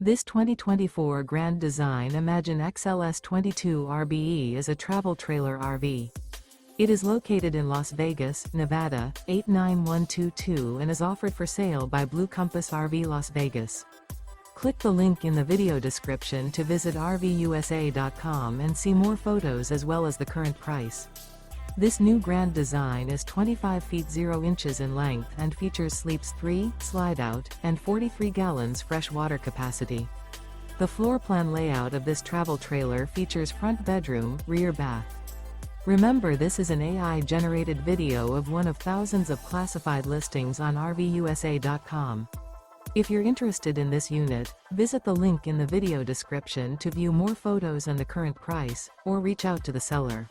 This 2024 Grand Design Imagine XLS 22 RBE is a travel trailer RV. It is located in Las Vegas, Nevada, 89122 and is offered for sale by Blue Compass RV Las Vegas. Click the link in the video description to visit RVUSA.com and see more photos as well as the current price. This new Grand Design is 25 feet 0 inches in length and features sleeps 3, Slideout, and 43 gallons fresh water capacity. The floor plan layout of this travel trailer features front bedroom, rear bath. Remember, this is an AI-generated video of one of thousands of classified listings on RVUSA.com. If you're interested in this unit, visit the link in the video description to view more photos and the current price, or reach out to the seller.